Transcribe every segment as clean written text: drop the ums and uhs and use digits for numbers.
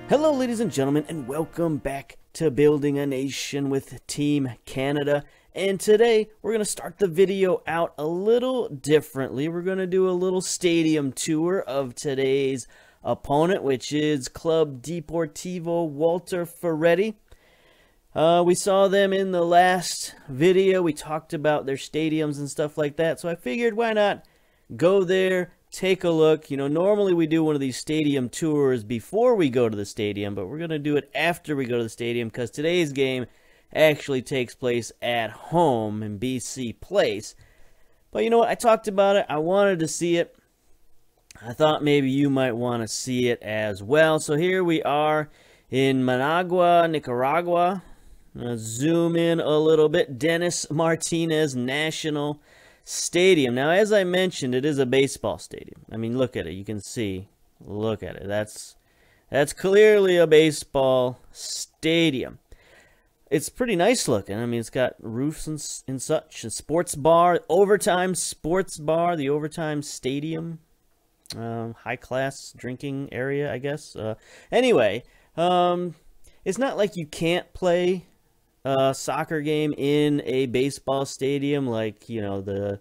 Hello ladies and gentlemen, and welcome back to Building a Nation with Team Canada. And today we're going to start the video out a little differently. We're going to do a little stadium tour of today's opponent, which is Club Deportivo Walter Ferretti. We saw them in the last video. We talked about their stadiums and stuff like that, so I figured why not go there, take a look. You know, normally we do one of these stadium tours before we go to the stadium, but we're going to do it after we go to the stadium because today's game actually takes place at home in BC Place. But you know what? I talked about it. I wanted to see it. I thought maybe you might want to see it as well. So here we are in Managua, Nicaragua. Zoom in a little bit. Dennis Martinez National Stadium. Now, as I mentioned, it is a baseball stadium. I mean, look at it. You can see. Look at it. That's clearly a baseball stadium. It's pretty nice looking. I mean, it's got roofs and such. A sports bar, overtime sports bar, the overtime stadium, high-class drinking area, I guess. Anyway, it's not like you can't play a soccer game in a baseball stadium like, you know, the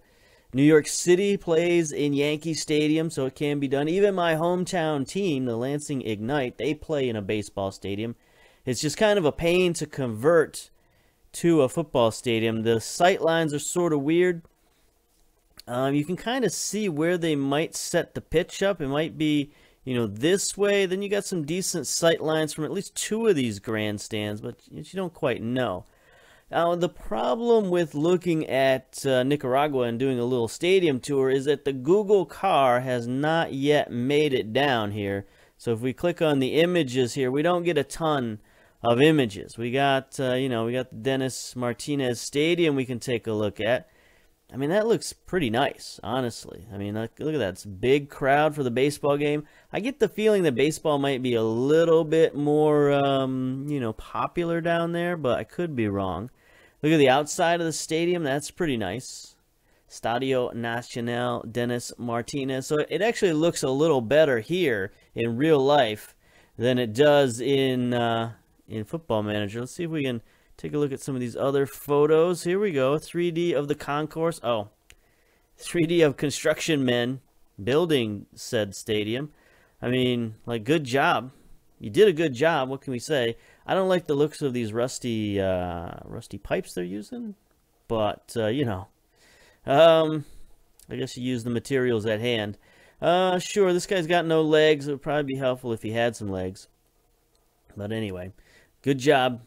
New York City plays in Yankee Stadium, so it can be done. Even my hometown team, the Lansing Ignite, they play in a baseball stadium. It's just kind of a pain to convert to a football stadium. The sight lines are sort of weird. You can kind of see where they might set the pitch up. It might be, you know, this way. Then you got some decent sight lines from at least two of these grandstands, but you don't quite know. Now, the problem with looking at Nicaragua and doing a little stadium tour is that the Google car has not yet made it down here. So if we click on the images here, we don't get a ton of images. We got, you know, we got the Dennis Martinez Stadium we can take a look at. I mean, that looks pretty nice, honestly. I mean, look at that. It's a big crowd for the baseball game. I get the feeling that baseball might be a little bit more, you know, popular down there, but I could be wrong. Look at the outside of the stadium. That's pretty nice. Estadio Nacional Dennis Martinez. So it actually looks a little better here in real life than it does in Football Manager. Let's see if we can take a look at some of these other photos. Here we go. 3D of the concourse. Oh, 3D of construction men building said stadium. I mean, like, good job. You did a good job. What can we say? I don't like the looks of these rusty pipes they're using, but you know, I guess you use the materials at hand. Sure, this guy's got no legs. It would probably be helpful if he had some legs. But anyway, good job,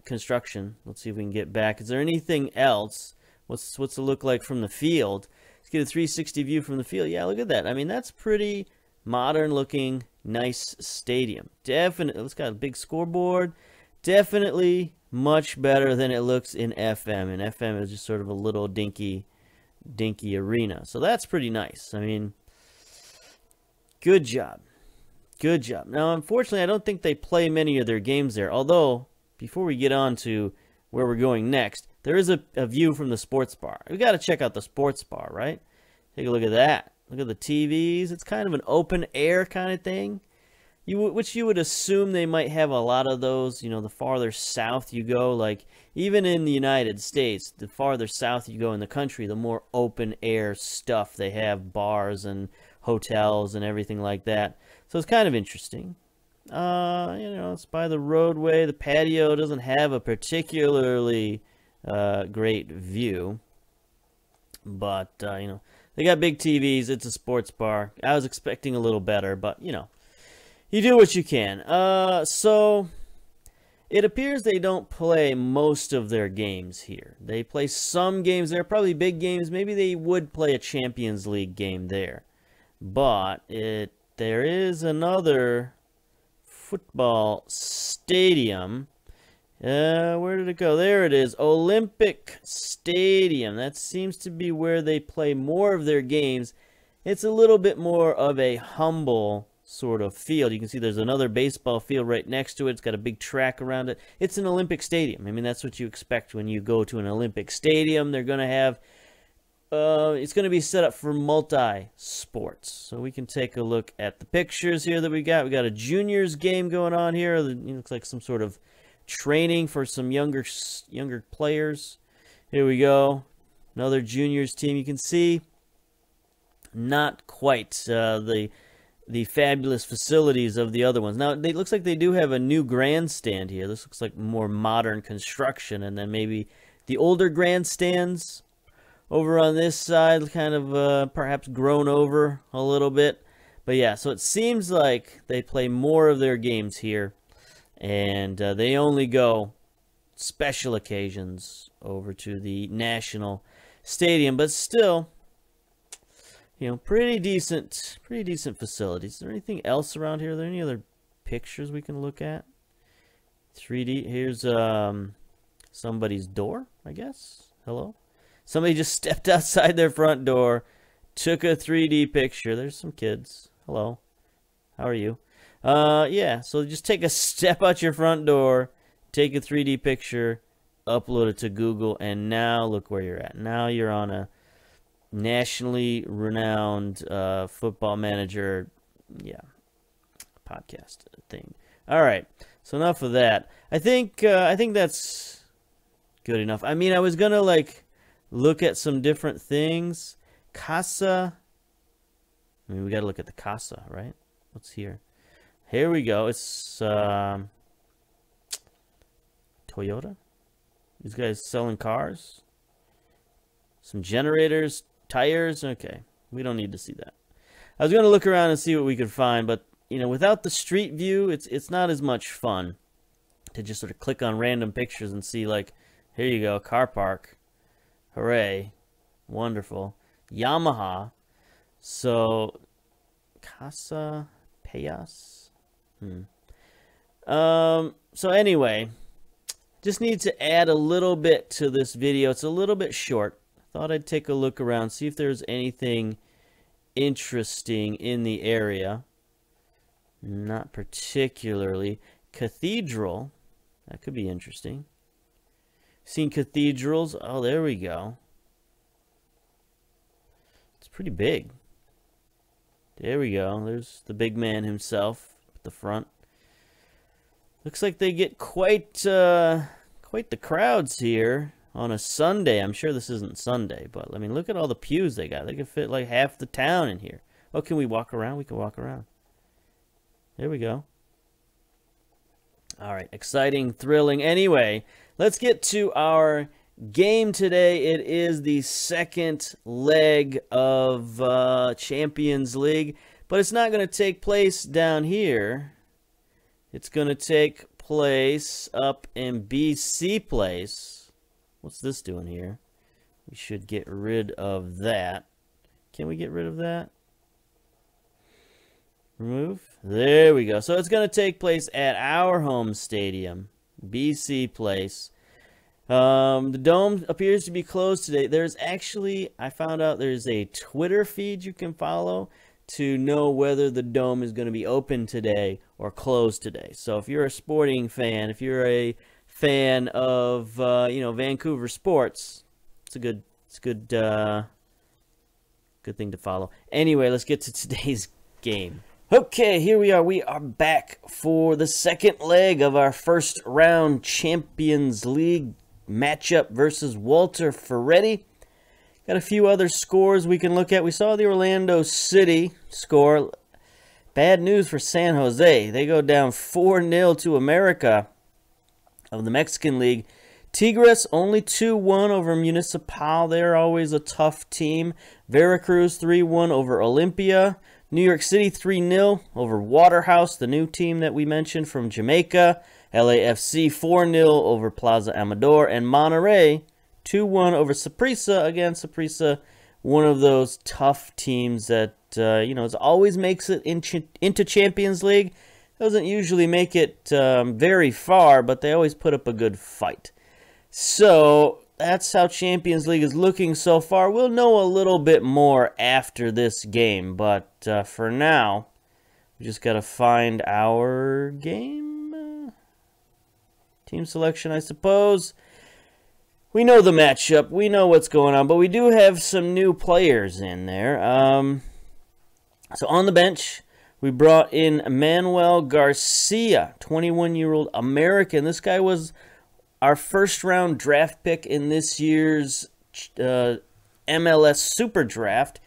construction. Let's see if we can get back. Is there anything else? What's it look like from the field? Let's get a 360 view from the field. Yeah, look at that. I mean, that's pretty modern looking, nice stadium. Definitely, it's got a big scoreboard. Definitely much better than it looks in FM. And FM is just sort of a little dinky arena. So that's pretty nice. I mean, good job. Good job. Now, unfortunately, I don't think they play many of their games there. Although, before we get on to where we're going next, there is a view from the sports bar. We got to check out the sports bar, right? Take a look at that. Look at the TVs. It's kind of an open air kind of thing. Which you would assume they might have a lot of those, you know, the farther south you go. Like, even in the United States, the farther south you go in the country, the more open air stuff they have, bars and hotels and everything like that. So it's kind of interesting. You know, it's by the roadway. The patio doesn't have a particularly great view. But, you know, they got big TVs. It's a sports bar. I was expecting a little better, but, you know, you do what you can. So it appears they don't play most of their games here. They play some games there, probably big games. Maybe they would play a Champions League game there. But there is another football stadium. Where did it go? There it is. Olympic Stadium. That seems to be where they play more of their games. It's a little bit more of a humble sort of field. You can see there's another baseball field right next to it. It's got a big track around it. It's an Olympic Stadium. I mean, that's what you expect when you go to an Olympic Stadium. They're going to have it's going to be set up for multi-sports. So we can take a look at the pictures here that we got. We got a juniors game going on here. It looks like some sort of training for some younger players. Here we go. Another juniors team. You can see not quite the fabulous facilities of the other ones. Now, it looks like they do have a new grandstand here. This looks like more modern construction, and then maybe the older grandstands over on this side, kind of perhaps grown over a little bit. But yeah, so it seems like they play more of their games here, and they only go special occasions over to the national stadium. But still, you know, pretty decent facilities. Is there anything else around here? Are there any other pictures we can look at? 3D. Here's somebody's door, I guess. Hello. Somebody just stepped outside their front door, took a 3D picture. There's some kids. Hello. How are you? Yeah, so just take a step out your front door, take a 3D picture, upload it to Google, and now look where you're at. Now you're on a nationally renowned football manager, podcast thing. All right, so enough of that. I think that's good enough. I mean, I was gonna like look at some different things. Casa. I mean, we gotta look at the casa, right? What's here? Here we go. It's Toyota. These guys selling cars. Some generators, tires. Okay, we don't need to see that. I was gonna look around and see what we could find, but you know, without the street view, it's not as much fun to just sort of click on random pictures and see, like, here you go, car park. Hooray. Wonderful. Yamaha. So, Casa Payas. So anyway, just need to add a little bit to this video. It's a little bit short. Thought I'd take a look around, see if there's anything interesting in the area. Not particularly. Cathedral. That could be interesting. Seen cathedrals? Oh, there we go. It's pretty big. There we go. There's the big man himself at the front. Looks like they get quite the crowds here on a Sunday. I'm sure this isn't Sunday, but I mean, look at all the pews they got. They could fit like half the town in here. Oh, can we walk around? We can walk around. There we go. All right, exciting, thrilling. Anyway, let's get to our game today. It is the second leg of Champions League, but it's not going to take place down here. It's going to take place up in BC Place. What's this doing here? We should get rid of that. Can we get rid of that? Remove. There we go. So it's going to take place at our home stadium, BC Place. The dome appears to be closed today. There's actually, I found out there's a Twitter feed you can follow to know whether the dome is going to be open today or closed today. So if you're a sporting fan, if you're a fan of Vancouver sports, it's a good thing to follow. Anyway, let's get to today's game. Okay, here we are. We are back for the second leg of our first round Champions League matchup versus Walter Ferretti. Got a few other scores we can look at. We saw the Orlando City score. Bad news for San Jose. They go down 4-0 to America of the Mexican League. Tigres only 2-1 over Municipal. They're always a tough team. Veracruz 3-1 over Olympia. New York City 3-0 over Waterhouse, the new team that we mentioned from Jamaica. LAFC 4-0 over Plaza Amador. And Monterrey 2-1 over Saprissa. Again, Saprissa, one of those tough teams that, always makes it into Champions League. Doesn't usually make it very far, but they always put up a good fight. So that's how Champions League is looking so far. We'll know a little bit more after this game, but for now, we just got to find our game. Team selection, I suppose. we know the matchup. We know what's going on, but we do have some new players in there. So on the bench, we brought in Manuel Garcia, 21-year-old American. This guy was our first-round draft pick in this year's MLS Super Draft.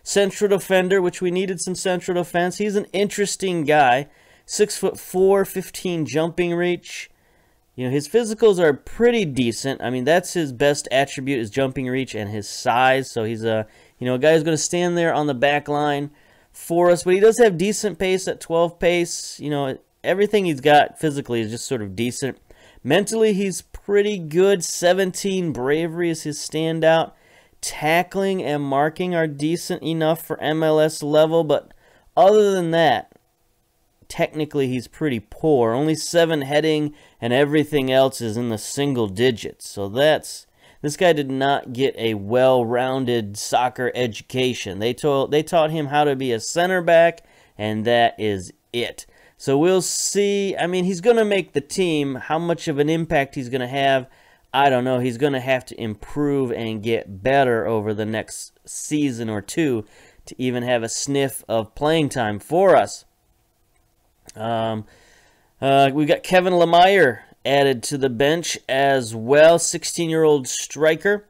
Central defender, which we needed some central defense. He's an interesting guy. 6'4", 15 jumping reach. You know, his physicals are pretty decent. I mean, that's his best attribute, is jumping reach and his size. So he's a guy who's going to stand there on the back line for us. But he does have decent pace at 12 pace. You know, everything he's got physically is just sort of decent. Mentally, he's pretty good. 17 bravery is his standout. Tackling and marking are decent enough for MLS level, but other than that, technically he's pretty poor. Only 7 heading, and everything else is in the single digits. So this guy did not get a well-rounded soccer education. They taught him how to be a center back, and that is it. So we'll see. I mean, he's going to make the team. How much of an impact he's going to have, I don't know. He's going to have to improve and get better over the next season or two to even have a sniff of playing time for us. We've got Kevin Lemire added to the bench as well. 16-year-old striker.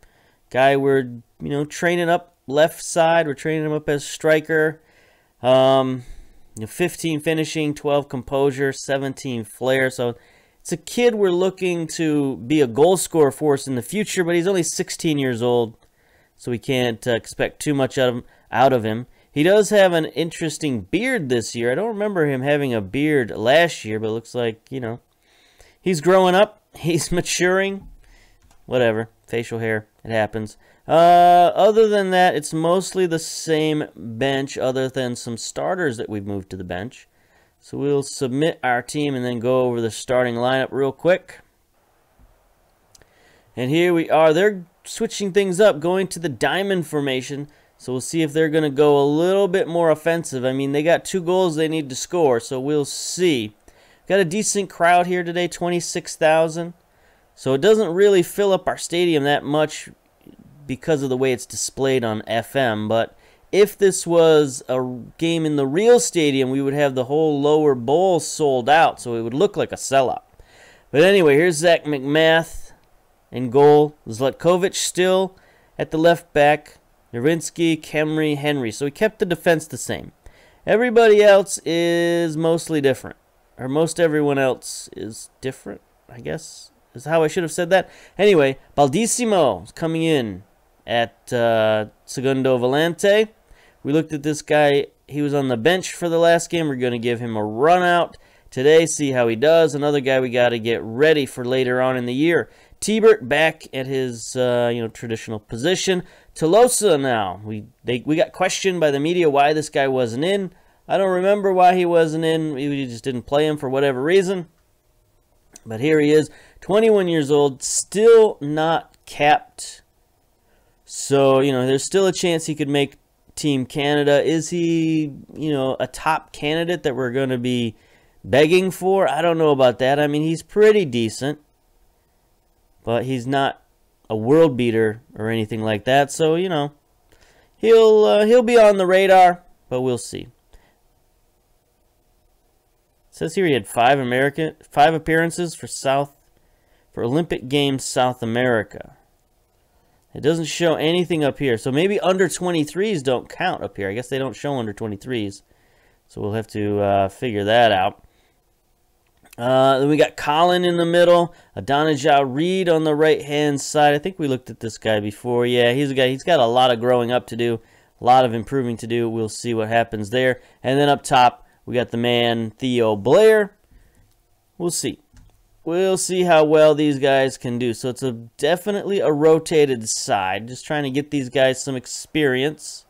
Guy we're, training up left side. We're training him up as striker. 15 finishing, 12 composure, 17 flair. So it's a kid we're looking to be a goal scorer for us in the future, but he's only 16 years old, so we can't expect too much out of him. He does have an interesting beard this year. I don't remember him having a beard last year, but it looks like, he's growing up. He's maturing. Whatever. Facial hair. It happens. Other than that, it's mostly the same bench other than some starters that we've moved to the bench. So we'll submit our team and then go over the starting lineup real quick. And here we are. They're switching things up, going to the diamond formation. So we'll see if they're going to go a little bit more offensive. I mean, they got 2 goals they need to score, so we'll see. Got a decent crowd here today, 26,000. So it doesn't really fill up our stadium that much because of the way it's displayed on FM. But if this was a game in the real stadium, we would have the whole lower bowl sold out, so it would look like a sellout. But anyway, here's Zach McMath in goal. Zlatkovic still at the left back. Nowinski, Kemry, Henry. So we kept the defense the same. Everybody else is mostly different. Or most everyone else is different, I guess, is how I should have said that. Anyway, Baldissimo is coming in at Segundo Volante. We looked at this guy. He was on the bench for the last game. We're going to give him a run out today, see how he does. Another guy we got to get ready for later on in the year. Tibert back at his traditional position. Tolosa now. We got questioned by the media why this guy wasn't in. I don't remember why he wasn't in. We just didn't play him for whatever reason. But here he is, 21 years old, still not capped. So, there's still a chance he could make Team Canada. Is he, a top candidate that we're going to be begging for? I don't know about that. I mean, he's pretty decent, but he's not a world beater or anything like that. So, he'll be on the radar, but we'll see. It says here he had 5 appearances for Olympic Games South America. It doesn't show anything up here. So maybe under 23s don't count up here. I guess they don't show under 23s. So we'll have to figure that out. Then we got Colin in the middle. Adonijah Reed on the right-hand side. I think we looked at this guy before. Yeah, he's a guy. He's got a lot of growing up to do. A lot of improving to do. We'll see what happens there. And then up top, we got the man, Theo Blair. We'll see. We'll see how well these guys can do. So it's definitely a rotated side. Just trying to get these guys some experience.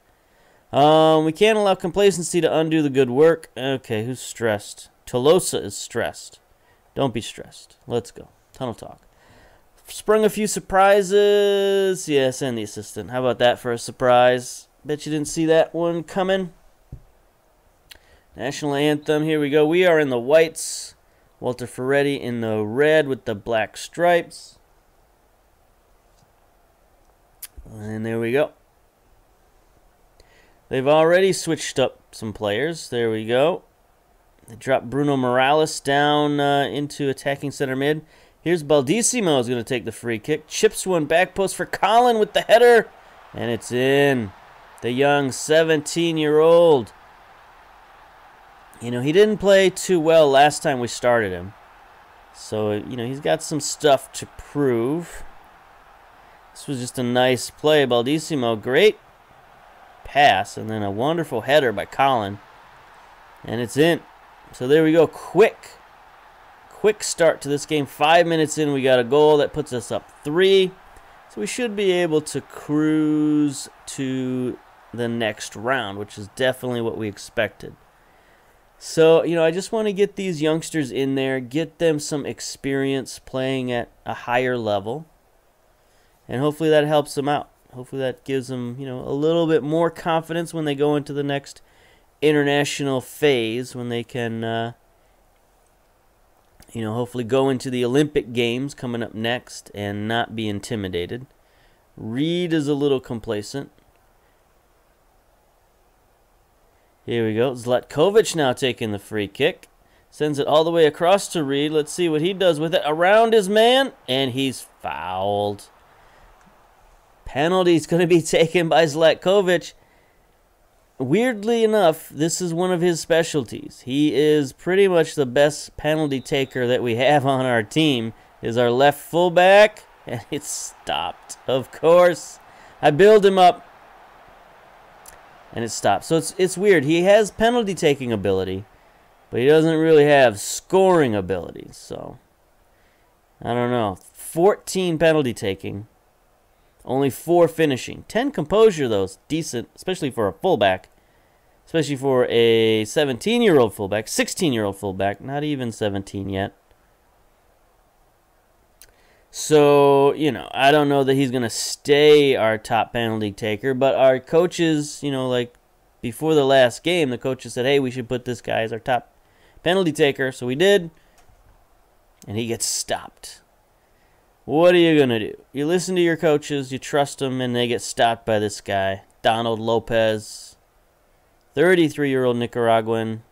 We can't allow complacency to undo the good work. Okay, who's stressed? Tolosa is stressed. Don't be stressed. Let's go. Tunnel talk. Sprung a few surprises. Yeah, send the assistant. How about that for a surprise? Bet you didn't see that one coming. National anthem. Here we go. We are in the whites. Walter Ferretti in the red with the black stripes. And there we go. They've already switched up some players. There we go. They dropped Bruno Morales down into attacking center mid. Here's Baldissimo is going to take the free kick. Chips one back post for Colin with the header. And it's in. The young 17-year-old. You know, he didn't play too well last time we started him. So, you know, he's got some stuff to prove. This was just a nice play. Baldissimo, great pass. And then a wonderful header by Colin. And it's in. So there we go. Quick start to this game. 5 minutes in, we got a goal. That puts us up 3. So we should be able to cruise to the next round, which is definitely what we expected. So, you know, I just want to get these youngsters in there, get them some experience playing at a higher level, and hopefully that helps them out. Hopefully that gives them, you know, a little bit more confidence when they go into the next international phase, when they can, you know, hopefully go into the Olympic Games coming up next and not be intimidated. Reed is a little complacent. Here we go. Zlatkovic now taking the free kick. Sends it all the way across to Reed. Let's see what he does with it. Around his man, and he's fouled. Penalty's going to be taken by Zlatkovic. Weirdly enough, this is one of his specialties. He is pretty much the best penalty taker that we have on our team. Is our left fullback, and it's stopped. Of course, I build him up, and it stopped. So it's weird. He has penalty taking ability, but he doesn't really have scoring ability. So I don't know. 14 penalty taking, only 4 finishing. 10 composure, though, is decent, especially for a fullback. Especially for a 17-year-old fullback, 16-year-old fullback, not even 17 yet. So, you know, I don't know that he's going to stay our top penalty taker, but our coaches, you know, like before the last game, the coaches said, hey, we should put this guy as our top penalty taker. So we did, and he gets stopped. What are you going to do? You listen to your coaches, you trust them, and they get stopped by this guy, Donald Lopez, 33-year-old Nicaraguan.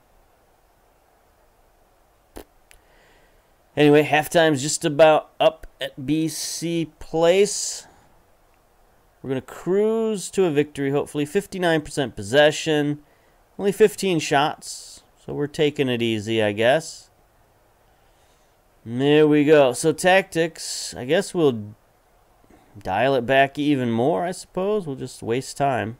Anyway, halftime's just about up at BC Place. We're going to cruise to a victory, hopefully. 59% possession. Only 15 shots. So we're taking it easy, I guess. There we go. So tactics, I guess we'll dial it back even more, I suppose. We'll just waste time.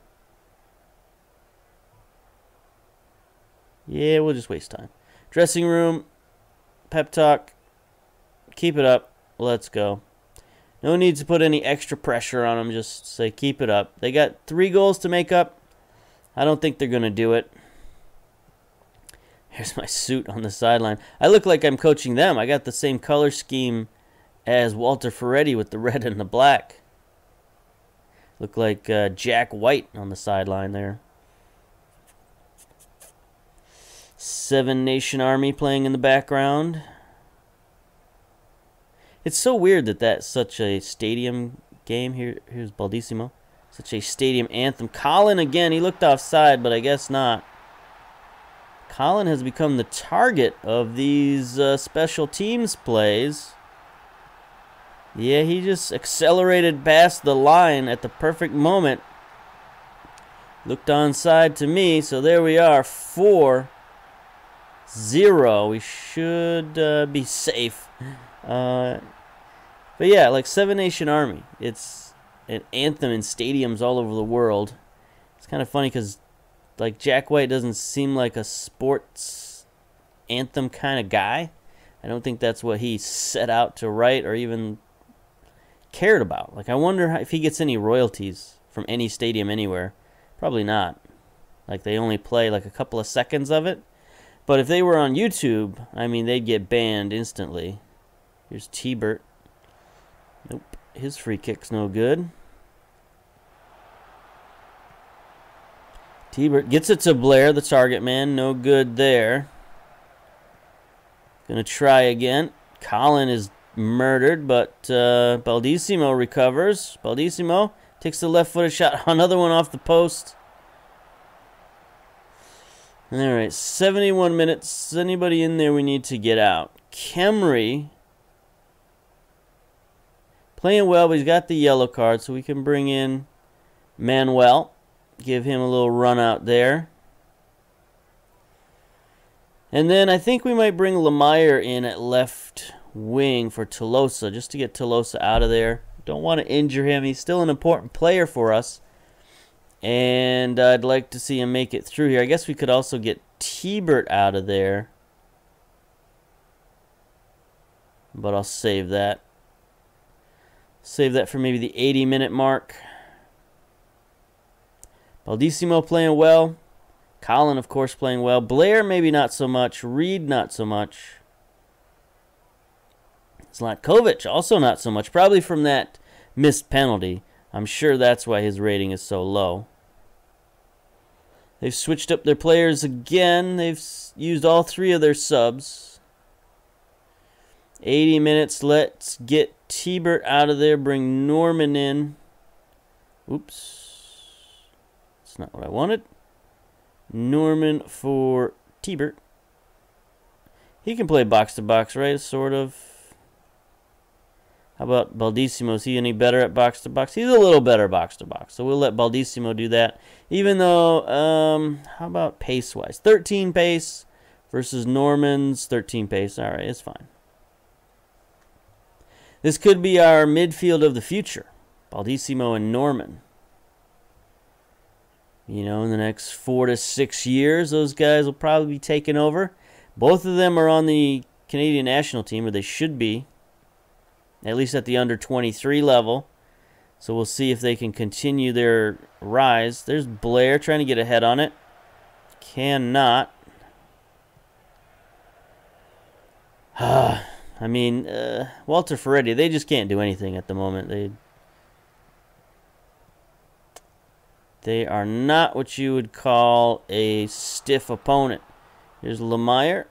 Yeah, we'll just waste time. Dressing room, pep talk. Keep it up. Let's go. No need to put any extra pressure on them. Just say keep it up. They got 3 goals to make up. I don't think they're going to do it. Here's my suit on the sideline. I look like I'm coaching them. I got the same color scheme as Walter Ferretti with the red and the black. Look like Jack White on the sideline there. 7 Nation Army playing in the background. It's so weird that that's such a stadium game. Here's Baldissimo. Such a stadium anthem. Colin again. He looked offside, but I guess not. Colin has become the target of these special teams plays. Yeah, he just accelerated past the line at the perfect moment. Looked onside to me, so there we are. 4-0. We should be safe. But yeah, like 7 Nation Army. It's an anthem in stadiums all over the world. It's kind of funny because like Jack White doesn't seem like a sports anthem kind of guy. I don't think that's what he set out to write or even cared about. Like I wonder if he gets any royalties from any stadium anywhere. Probably not. Like they only play like a couple of seconds of it. But if they were on YouTube, I mean, they'd get banned instantly. Here's T-Bert. Nope. His free kick's no good. T-Bert gets it to Blair, the target man. No good there. Gonna try again. Colin is murdered, but Baldissimo recovers. Baldissimo Takes the left-footed shot. Another one off the post. All right, 71 minutes. Anybody in there we need to get out? Kemry playing well, but he's got the yellow card, so we can bring in Manuel. Give him a little run out there. And then I think we might bring Lemire in at left wing for Tolosa, just to get Tolosa out of there. Don't want to injure him. He's still an important player for us. And I'd like to see him make it through here. I guess we could also get T-Bert out of there. But I'll save that. Save that for maybe the 80-minute mark. Baldissimo playing well. Colin, of course, playing well. Blair, maybe not so much. Reed, not so much. Zlatkovic, also not so much. Probably from that missed penalty. I'm sure that's why his rating is so low. They've switched up their players again. They've used all three of their subs. 80 minutes. Let's get T-Bert out of there. Bring Norman in. Oops. That's not what I wanted. Norman for T-Bert. He can play box-to-box, right? Sort of. How about Baldissimo? Is he any better at box-to-box? He's a little better box-to-box. So we'll let Baldissimo do that. Even though, how about pace-wise? 13 pace versus Norman's 13 pace. All right, it's fine. This could be our midfield of the future. Baldissimo and Norman. You know, in the next 4 to 6 years, those guys will probably be taking over. Both of them are on the Canadian national team, or they should be. At least at the under-23 level. So we'll see if they can continue their rise. There's Blair trying to get ahead on it. Cannot. I mean, Walter Ferretti, they just can't do anything at the moment. They are not what you would call a stiff opponent. Here's Lemire.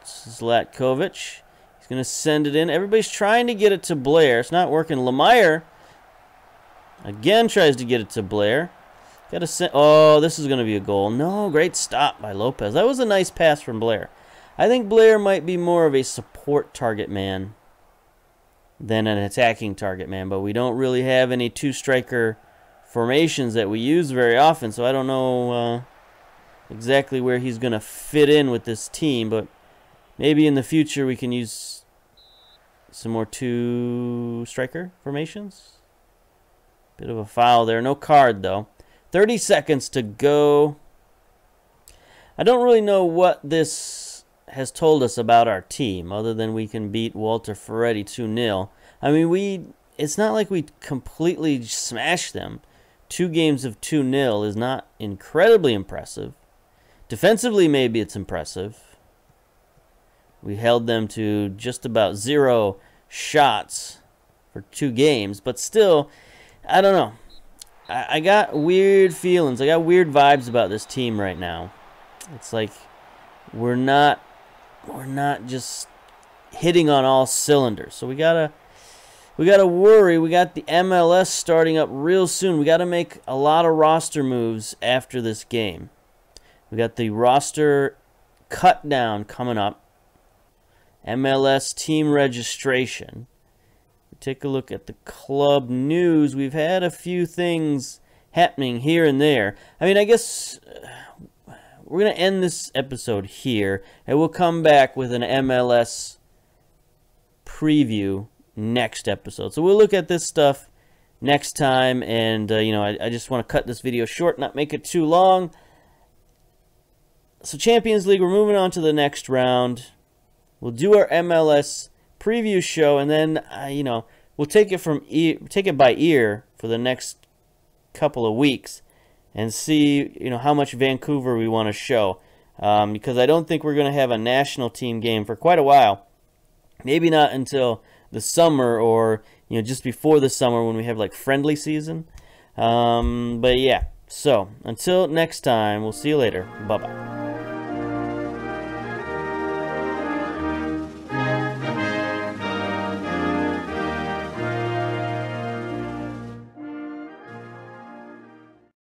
Zlatkovic. He's going to send it in. Everybody's trying to get it to Blair. It's not working. Lemire again tries to get it to Blair. Got to send. Oh, this is going to be a goal. No, great stop by Lopez. That was a nice pass from Blair. I think Blair might be more of a support target man than an attacking target man, but we don't really have any two-striker formations that we use very often, so I don't know exactly where he's going to fit in with this team, but maybe in the future we can use some more two-striker formations. Bit of a foul there. No card, though. 30 seconds to go. I don't really know what this has told us about our team, other than we can beat Walter Ferretti 2-0. I mean, it's not like we completely smashed them. 2 games of 2-0 is not incredibly impressive. Defensively, maybe it's impressive. We held them to just about 0 shots for 2 games, but still, I don't know. I got weird feelings. I got weird vibes about this team right now. It's like we're not just hitting on all cylinders. So we gotta worry. We got the MLS starting up real soon. We got to make a lot of roster moves after this game. We got the roster cut down coming up. MLS team registration. Take a look at the club news. We've had a few things happening here and there. I mean, I guess we're going to end this episode here, and we'll come back with an MLS preview next episode. So we'll look at this stuff next time, and you know, I just want to cut this video short, not make it too long. So Champions League, we're moving on to the next round. We'll do our MLS preview show, and then you know, we'll take it by ear for the next couple of weeks and see, you know, how much Vancouver we want to show, because I don't think we're going to have a national team game for quite a while. Maybe not until the summer, or you know, just before the summer when we have like friendly season. But yeah, so until next time, we'll see you later. Bye bye.